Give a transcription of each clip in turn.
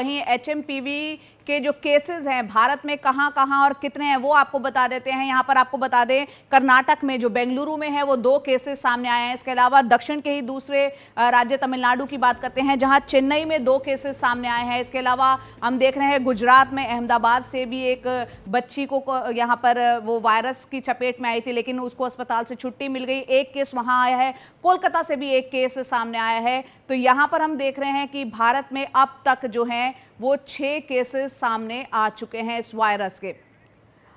वहीं एचएमपीवी के जो केसेस हैं भारत में कहां कहां और कितने हैं वो आपको बता देते हैं। यहां पर आपको बता दें, कर्नाटक में जो बेंगलुरु में है वो 2 केसेस सामने आए हैं। इसके अलावा दक्षिण के ही दूसरे राज्य तमिलनाडु की बात करते हैं जहां चेन्नई में 2 केसेस सामने आए हैं। इसके अलावा हम देख रहे हैं गुजरात में अहमदाबाद से भी एक बच्ची को यहां पर वो वायरस की चपेट में आई थी, लेकिन उसको अस्पताल से छुट्टी मिल गई। एक केस वहां आया है। कोलकाता से भी एक केस सामने आया है। तो यहां पर हम देख रहे हैं कि भारत में अब तक जो है वो 6 केसेस सामने आ चुके हैं इस वायरस के।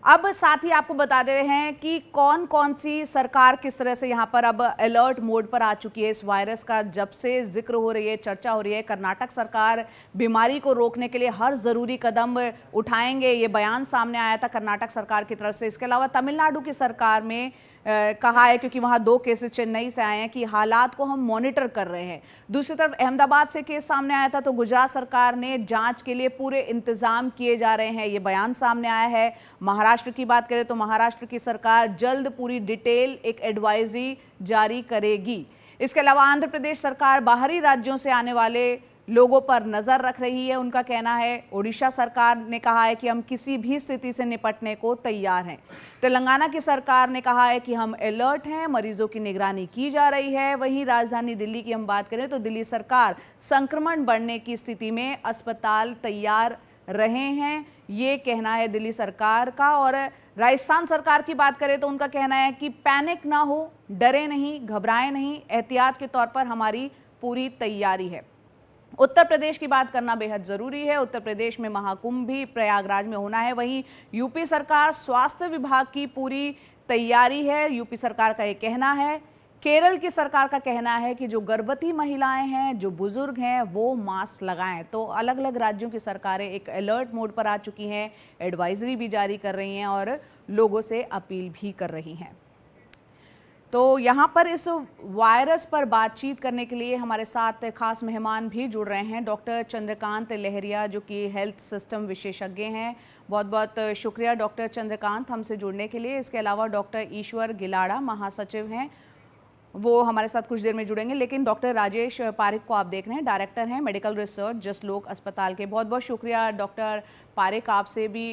अब साथ ही आपको बता दे रहे हैं कि कौन कौन सी सरकार किस तरह से यहाँ पर अब अलर्ट मोड पर आ चुकी है। इस वायरस का जब से जिक्र हो रही है, चर्चा हो रही है, कर्नाटक सरकार बीमारी को रोकने के लिए हर जरूरी कदम उठाएंगे, ये बयान सामने आया था कर्नाटक सरकार की तरफ से। इसके अलावा तमिलनाडु की सरकार में कहा है, क्योंकि वहां 2 केसेस चेन्नई से आए हैं, कि हालात को हम मॉनिटर कर रहे हैं। दूसरी तरफ अहमदाबाद से केस सामने आया था तो गुजरात सरकार ने जांच के लिए पूरे इंतजाम किए जा रहे हैं, ये बयान सामने आया है। महाराष्ट्र की बात करें तो महाराष्ट्र की सरकार जल्द पूरी डिटेल एक एडवाइजरी जारी करेगी। इसके अलावा आंध्र प्रदेश सरकार बाहरी राज्यों से आने वाले लोगों पर नजर रख रही है, उनका कहना है। ओडिशा सरकार ने कहा है कि हम किसी भी स्थिति से निपटने को तैयार हैं। तेलंगाना की सरकार ने कहा है कि हम अलर्ट हैं, मरीजों की निगरानी की जा रही है। वहीं राजधानी दिल्ली की हम बात करें तो दिल्ली सरकार संक्रमण बढ़ने की स्थिति में अस्पताल तैयार रहे हैं, ये कहना है दिल्ली सरकार का। और राजस्थान सरकार की बात करें तो उनका कहना है कि पैनिक ना हो, डरे नहीं, घबराएं नहीं, एहतियात के तौर पर हमारी पूरी तैयारी है। उत्तर प्रदेश की बात करना बेहद जरूरी है। उत्तर प्रदेश में महाकुंभ भी प्रयागराज में होना है। वहीं यूपी सरकार, स्वास्थ्य विभाग की पूरी तैयारी है, यूपी सरकार का ये कहना है। केरल की सरकार का कहना है कि जो गर्भवती महिलाएं हैं, जो बुजुर्ग हैं, वो मास्क लगाएं। तो अलग अलग राज्यों की सरकारें एक अलर्ट मोड पर आ चुकी हैं, एडवाइजरी भी जारी कर रही हैं और लोगों से अपील भी कर रही हैं। तो यहाँ पर इस वायरस पर बातचीत करने के लिए हमारे साथ खास मेहमान भी जुड़ रहे हैं। डॉक्टर चंद्रकांत लहरिया, जो कि हेल्थ सिस्टम विशेषज्ञ हैं। बहुत बहुत शुक्रिया डॉक्टर चंद्रकांत हमसे जुड़ने के लिए। इसके अलावा डॉक्टर ईश्वर गिलाड़ा महासचिव हैं, वो हमारे साथ कुछ देर में जुड़ेंगे। लेकिन डॉक्टर राजेश पारिक को आप देख रहे हैं, डायरेक्टर हैं मेडिकल रिसर्च जसलोक अस्पताल के। बहुत बहुत शुक्रिया डॉक्टर पारिक, आपसे भी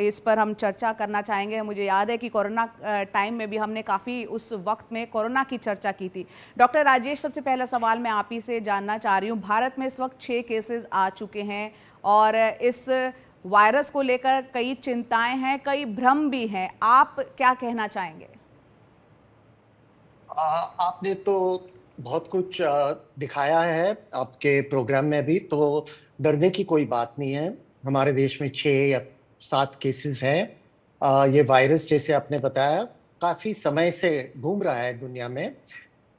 इस पर हम चर्चा करना चाहेंगे। मुझे याद है कि कोरोना टाइम में भी हमने काफ़ी उस वक्त में कोरोना की चर्चा की थी। डॉक्टर राजेश, सबसे पहला सवाल मैं आप ही से जानना चाह रही हूँ। भारत में इस वक्त 6 केसेस आ चुके हैं और इस वायरस को लेकर कई चिंताएं हैं, कई भ्रम भी हैं। आप क्या कहना चाहेंगे? आपने तो बहुत कुछ दिखाया है आपके प्रोग्राम में भी, तो डरने की कोई बात नहीं है। हमारे देश में 6 या 7 केसेस हैं। ये वायरस, जैसे आपने बताया, काफ़ी समय से घूम रहा है दुनिया में,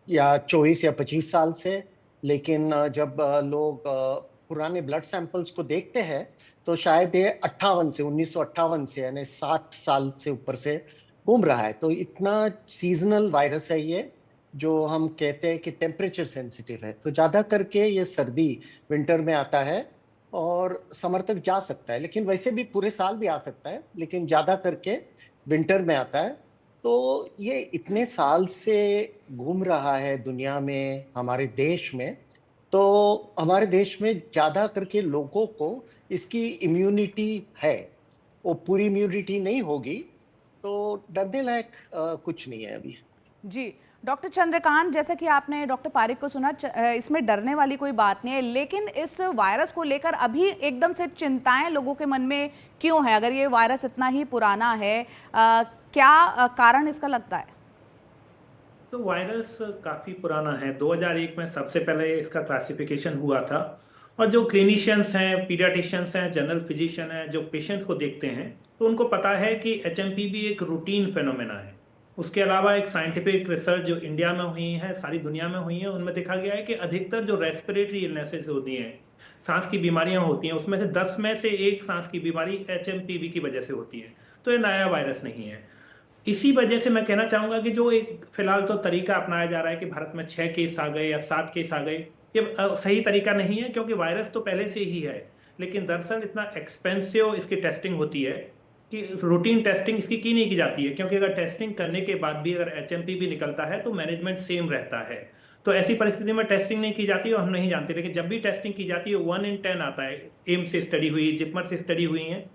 या 24 या 25 साल से। लेकिन जब लोग पुराने ब्लड सैंपल्स को देखते हैं तो शायद ये 1958 से, यानी 60 साल से ऊपर से घूम रहा है। तो इतना सीजनल वायरस है ये, जो हम कहते हैं कि टेम्परेचर सेंसिटिव है। तो ज़्यादा करके ये सर्दी, विंटर में आता है और समर तक जा सकता है, लेकिन वैसे भी पूरे साल भी आ सकता है, लेकिन ज़्यादा करके विंटर में आता है। तो ये इतने साल से घूम रहा है दुनिया में, हमारे देश में। तो हमारे देश में ज़्यादा करके लोगों को इसकी इम्यूनिटी है। वो पूरी इम्यूनिटी नहीं होगी, तो डरने लायक कुछ नहीं है अभी। जी डॉक्टर चंद्रकांत, जैसे कि आपने डॉक्टर पारिक को सुना, इसमें डरने वाली कोई बात नहीं है, लेकिन इस वायरस को लेकर अभी एकदम से चिंताएं लोगों के मन में क्यों है? अगर ये वायरस इतना ही पुराना है, क्या कारण इसका लगता है? तो वायरस काफ़ी पुराना है। 2001 में सबसे पहले इसका क्लासिफिकेशन हुआ था, और जो क्लिनिशियंस हैं, पीडियाट्रिशियंस हैं, जनरल फिजिशियन हैं, जो पेशेंट्स को देखते हैं, तो उनको पता है कि एचएमपीवी एक रूटीन फेनोमेना है। उसके अलावा एक साइंटिफिक रिसर्च जो इंडिया में हुई है, सारी दुनिया में हुई है, उनमें देखा गया है कि अधिकतर जो रेस्पिरेटरी इलनेसेस होती हैं, सांस की बीमारियां होती हैं, उसमें से 10 में से 1 सांस की बीमारी एचएमपीवी की वजह से होती है। तो ये नया वायरस नहीं है। इसी वजह से मैं कहना चाहूँगा कि जो एक फिलहाल तो तरीका अपनाया जा रहा है कि भारत में 6 केस आ गए या 7 केस आ गए, ये सही तरीका नहीं है, क्योंकि वायरस तो पहले से ही है। लेकिन दरअसल इतना एक्सपेंसिव इसकी टेस्टिंग होती है कि रूटीन टेस्टिंग इसकी की नहीं की जाती है, क्योंकि अगर टेस्टिंग करने के बाद भी अगर एचएमपी भी निकलता है तो मैनेजमेंट सेम रहता है। तो ऐसी परिस्थिति में टेस्टिंग नहीं की जाती और हम नहीं जानते, लेकिन जब भी टेस्टिंग की जाती है 1 in 10 आता है। एम्स से स्टडी हुई, जिपमर से स्टडी हुई है,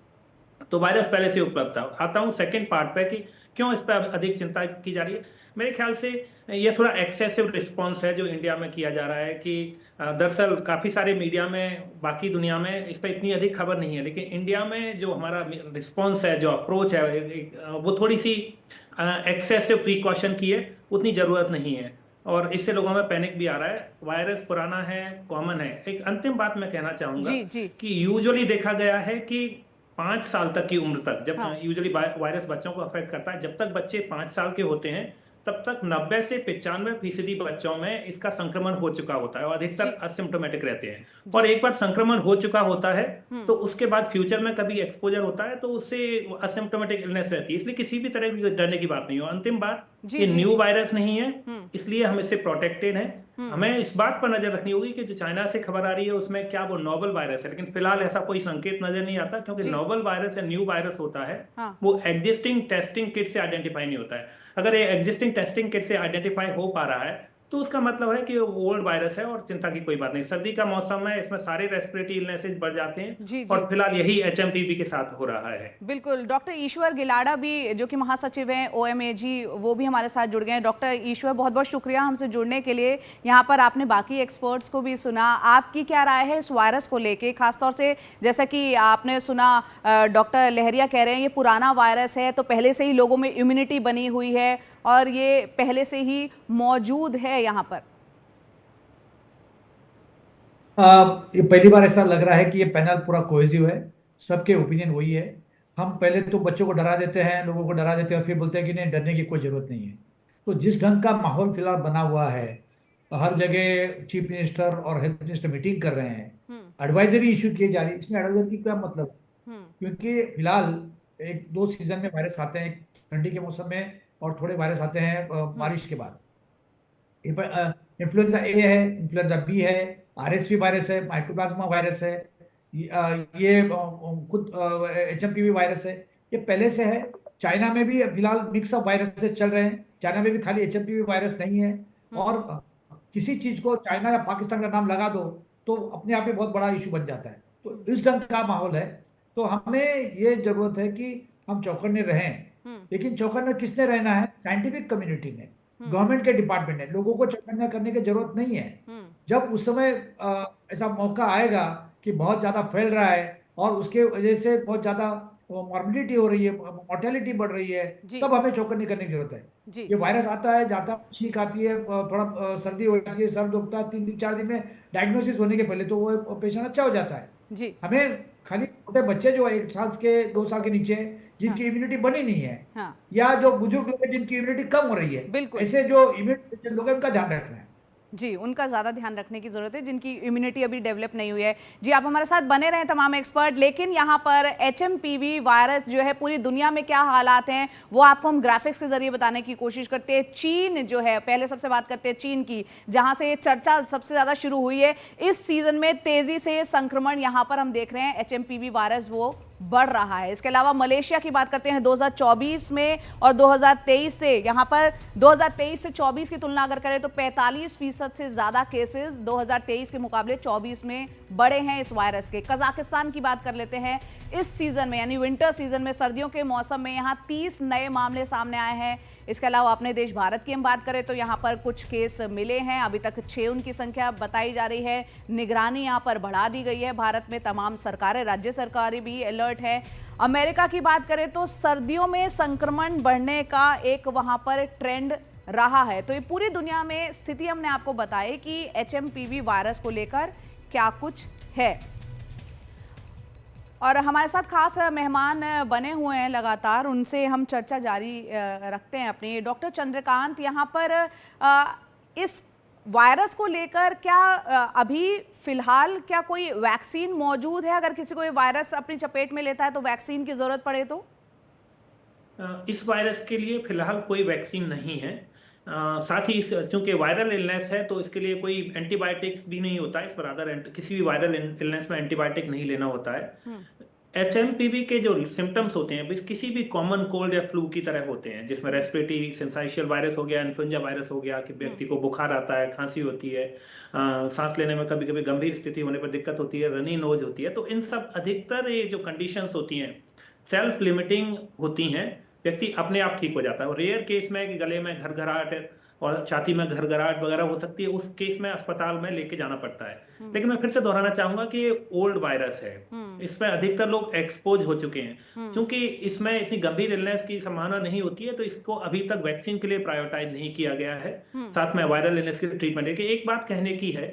तो वायरस पहले से उपलब्ध था। आता हूँ सेकंड पार्ट पे कि क्यों इस पर अधिक चिंता की जा रही है। मेरे ख्याल से ये थोड़ा एक्सेसिव रिस्पॉन्स है जो इंडिया में किया जा रहा है कि दरअसल काफ़ी सारे मीडिया में बाकी दुनिया में इस पर इतनी अधिक खबर नहीं है, लेकिन इंडिया में जो हमारा रिस्पॉन्स है, जो अप्रोच है, वो थोड़ी सी एक्सेसिव प्रिकॉशन की है, उतनी ज़रूरत नहीं है और इससे लोगों में पैनिक भी आ रहा है। वायरस पुराना है, कॉमन है। एक अंतिम बात मैं कहना चाहूँगा कि यूजुअली देखा गया है कि 5 साल तक की उम्र तक, जब यूजुअली वायरस बच्चों को अफेक्ट करता है, जब तक बच्चे 5 साल के होते हैं तब तक 90 से 95% बच्चों में इसका संक्रमण हो चुका होता है और अधिकतर असिम्प्टोमेटिक रहते हैं। और एक बार संक्रमण हो चुका होता है तो उसके बाद फ्यूचर में कभी एक्सपोजर होता है तो उससे असिम्प्टोमेटिक इलनेस रहती है, इसलिए किसी भी तरह की डरने की बात नहीं हो। अंतिम बात, ये न्यू वायरस नहीं है, इसलिए हम इससे प्रोटेक्टेड हैं। हमें इस बात पर नजर रखनी होगी कि जो चाइना से खबर आ रही है उसमें क्या वो नोवल वायरस है, लेकिन फिलहाल ऐसा कोई संकेत नजर नहीं आता, क्योंकि नोवल वायरस या न्यू वायरस होता है वो एग्जिस्टिंग टेस्टिंग किट से आइडेंटिफाई नहीं होता है। अगर ये एग्जिस्टिंग टेस्टिंग किट से आइडेंटिफाई हो पा रहा है तो उसका मतलब है कि वो ओल्ड वायरस है और चिंता की कोई बात नहीं। सर्दी का मौसम है, इसमें सारे रेस्पिरेटरी इलनेसेस बढ़ जाते हैं और फिलहाल यही HMPV के साथ हो रहा है। बिल्कुल। डॉक्टर ईश्वर गिलाडा भी जो कि महासचिव हैं OMAG, वो भी हमारे साथ जुड़ गए हैं। डॉक्टर ईश्वर, बहुत बहुत शुक्रिया हमसे जुड़ने के लिए। यहाँ पर आपने बाकी एक्सपर्ट्स को भी सुना, आपकी क्या राय है इस वायरस को लेके, खासतौर से जैसा कि आपने सुना डॉक्टर लहरिया कह रहे हैं ये पुराना वायरस है तो पहले से ही लोगों में इम्यूनिटी बनी हुई है और ये पहले से ही मौजूद है यहाँ पर। ये पहली बार ऐसा लग रहा है कि ये पैनल पूरा कोहेसिव है, सबके ओपिनियन वही है। हम पहले तो बच्चों को डरा देते हैं, लोगों को डरा देते हैं और फिर बोलते हैं कि नहीं, डरने की कोई जरूरत नहीं है। तो जिस ढंग का माहौल फिलहाल बना हुआ है, हर जगह चीफ मिनिस्टर और हेल्थ मिनिस्टर मीटिंग कर रहे हैं, एडवाइजरी इशू किए जा रही है। इसमें एडवाइजरी की क्या मतलब? क्योंकि फिलहाल 1-2 सीजन में वायरस आते हैं, ठंडी के मौसम में, और थोड़े वायरस आते हैं बारिश के बाद। इन्फ्लुएंजा ए है, इन्फ्लुएंजा बी है, RSV वायरस है, माइकोप्लाज्मा वायरस है, ये खुद HMPV वायरस है, ये पहले से है। चाइना में भी फिलहाल मिक्स ऑफ वायरसेस चल रहे हैं, चाइना में भी खाली HMPV वायरस नहीं है। और किसी चीज को चाइना या पाकिस्तान का नाम लगा दो तो अपने आप में बहुत बड़ा इशू बन जाता है। तो इस ढंग का माहौल है, तो हमें ये जरूरत है कि हम चौकन्ने रहें। लेकिन चौकन्ना किसने रहना है? साइंटिफिक कम्युनिटी ने, गवर्नमेंट के डिपार्टमेंट ने। लोगों को चौकन्ना करने की जरूरत नहीं है। जब उस समय ऐसा मौका आएगा कि बहुत ज्यादा फैल रहा है और उसके वजह से बहुत ज्यादा मॉर्बिडिटी हो रही है, मॉर्टेलिटी बढ़ रही है, तब हमें चौकन्नी करने की जरूरत है। ये वायरस आता है, जाता है, छींक आती है, थोड़ा सर्दी हो जाती है, सर दुखता है, 3-4 दिन में डायग्नोसिस होने के पहले तो वो पेशेंट अच्छा हो जाता है। हमें खाली छोटे बच्चे जो 1 साल के 2 साल के नीचे जिनकी इम्यूनिटी बनी नहीं है, या जो बुजुर्ग लोग हैं जिनकी इम्यूनिटी कम हो रही है, ऐसे जो इम्यूनिटी लोग हैं उनका ध्यान रखना है। जी, उनका ज़्यादा ध्यान रखने की ज़रूरत है जिनकी इम्यूनिटी अभी डेवलप नहीं हुई है। जी, आप हमारे साथ बने रहें तमाम एक्सपर्ट। लेकिन यहाँ पर HMPV वायरस जो है पूरी दुनिया में क्या हालात हैं वो आपको हम ग्राफिक्स के जरिए बताने की कोशिश करते हैं। चीन जो है, पहले सबसे बात करते हैं चीन की, जहाँ से ये चर्चा सबसे ज़्यादा शुरू हुई है। इस सीजन में तेज़ी से संक्रमण यहाँ पर हम देख रहे हैं, HMPV वायरस वो बढ़ रहा है। इसके अलावा मलेशिया की बात करते हैं 2024 में और 2023 से, यहाँ पर 2023 से 24 की तुलना अगर करें तो 45% से ज्यादा केसेस 2023 के मुकाबले 24 में बढ़े हैं इस वायरस के। कजाकिस्तान की बात कर लेते हैं, इस सीजन में यानी विंटर सीजन में, सर्दियों के मौसम में यहाँ 30 नए मामले सामने आए हैं। इसके अलावा अपने देश भारत की हम बात करें तो यहाँ पर कुछ केस मिले हैं, अभी तक 6 उनकी संख्या बताई जा रही है। निगरानी यहाँ पर बढ़ा दी गई है भारत में, तमाम सरकारें, राज्य सरकारें भी अलर्ट है। अमेरिका की बात करें तो सर्दियों में संक्रमण बढ़ने का एक वहाँ पर ट्रेंड रहा है। तो ये पूरी दुनिया में स्थिति हमने आपको बताई कि HMPV वायरस को लेकर क्या कुछ है। और हमारे साथ खास मेहमान बने हुए हैं लगातार, उनसे हम चर्चा जारी रखते हैं अपनी। डॉक्टर चंद्रकांत, यहाँ पर इस वायरस को लेकर क्या अभी फिलहाल क्या कोई वैक्सीन मौजूद है? अगर किसी को ये वायरस अपनी चपेट में लेता है तो वैक्सीन की जरूरत पड़े तो? इस वायरस के लिए फिलहाल कोई वैक्सीन नहीं है। साथ ही चूंकि वायरल इलनेस है तो इसके लिए कोई एंटीबायोटिक्स भी नहीं होता है। इस पर किसी भी वायरल इलनेस में एंटीबायोटिक नहीं लेना होता है। एचएमपीवी के जो सिम्टम्स होते हैं किसी भी कॉमन कोल्ड या फ्लू की तरह होते हैं, जिसमें रेस्पिरेटरी सिंसाइशियल वायरस हो गया, इन्फ्लुएंजा वायरस हो गया, कि व्यक्ति को बुखार आता है, खांसी होती है, सांस लेने में कभी कभी गंभीर स्थिति होने पर दिक्कत होती है, रनी नोज होती है। तो इन सब अधिकतर ये जो कंडीशंस होती हैं सेल्फ लिमिटिंग होती हैं, व्यक्ति अपने आप ठीक हो जाता है। और रेयर केस में कि गले में घरघराहट और छाती में घरघराहट वगैरह हो सकती है, उस केस में अस्पताल में लेके जाना पड़ता है। लेकिन मैं फिर से दोहराना चाहूंगा कि ये ओल्ड वायरस है, इसमें अधिकतर लोग एक्सपोज हो चुके हैं। क्योंकि इसमें इतनी गंभीर इलनेस की संभावना नहीं होती है, तो इसको अभी तक वैक्सीन के लिए प्रायोरिटाइज नहीं किया गया है। साथ में वायरल इलनेस की ट्रीटमेंट है कि एक बात कहने की है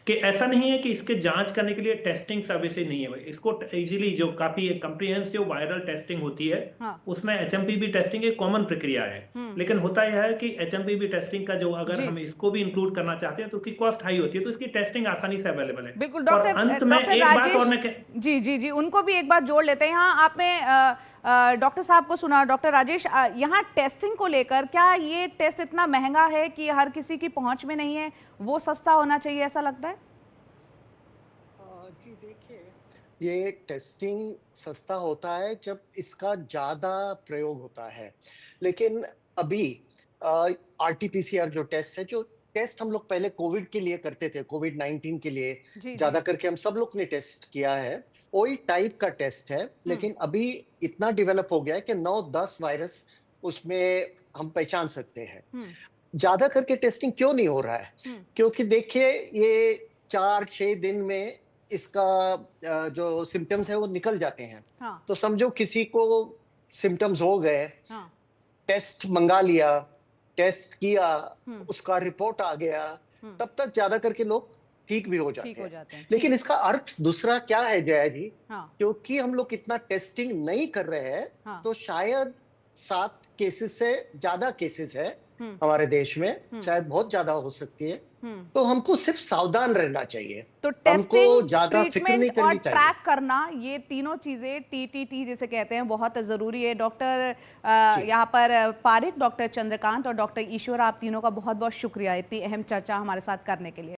कि ऐसा नहीं है कि इसके जांच करने के लिए टेस्टिंग सर्विसेज नहीं है। इसको इजीली जो काफी एक कंप्रिहेंसिव वायरल टेस्टिंग होती है, उसमें एचएमपीवी टेस्टिंग एक कॉमन प्रक्रिया है। लेकिन होता यह है कि एचएमपीवी टेस्टिंग का जो अगर हम इसको भी इंक्लूड करना चाहते हैं तो उसकी कॉस्ट हाई होती है, तो इसकी टेस्टिंग आसानी से अवेलेबल है। बिल्कुल और डॉक्टर, अंत में एक बात और मैं जी जी जी उनको भी एक बात जोड़ लेते हैं। यहाँ आपने डॉक्टर साहब को सुना, डॉक्टर राजेश, यहाँ टेस्टिंग को लेकर क्या ये टेस्ट इतना महंगा है कि हर किसी की पहुंच में नहीं है, वो सस्ता होना चाहिए, ऐसा लगता है? जी देखिए, ये टेस्टिंग सस्ता होता है जब इसका ज़्यादा प्रयोग होता है। लेकिन अभी आरटीपीसीआर जो टेस्ट है, जो टेस्ट हम लोग पहले कोविड के लिए करते थे, कोविड-19 के लिए जी ज़्यादा करके हम सब लोग ने टेस्ट किया है, वही टाइप का टेस्ट है। लेकिन अभी इतना डेवलप हो गया है कि 9-10 वायरस उसमें हम पहचान सकते हैं। ज़्यादा करके टेस्टिंग क्यों नहीं हो रहा है? क्योंकि देखिए, ये 4-6 दिन में इसका जो सिम्टम्स है वो निकल जाते हैं। तो समझो किसी को सिम्टम्स हो गए, टेस्ट मंगा लिया, टेस्ट किया, उसका रिपोर्ट आ गया, तब तक ज्यादा करके लोग ठीक भी हो जाते हैं। लेकिन इसका अर्थ दूसरा क्या है जया जी? क्योंकि हम लोग इतना टेस्टिंग नहीं कर रहे हैं, तो शायद 7 केसेस से ज्यादा केसेस है हमारे देश में, शायद बहुत ज्यादा हो सकती है। तो हमको सिर्फ सावधान रहना चाहिए, तो हमको टेस्टिंग, ज्यादा फिक्र नहीं ट्रीटमेंट और करनी चाहिए। ट्रैक करना, ये तीनों चीजें टीटीटी जिसे कहते हैं, बहुत जरूरी है। डॉक्टर यहाँ पर पारिक, डॉक्टर चंद्रकांत और डॉक्टर ईश्वर, आप तीनों का बहुत बहुत शुक्रिया इतनी अहम चर्चा हमारे साथ करने के लिए।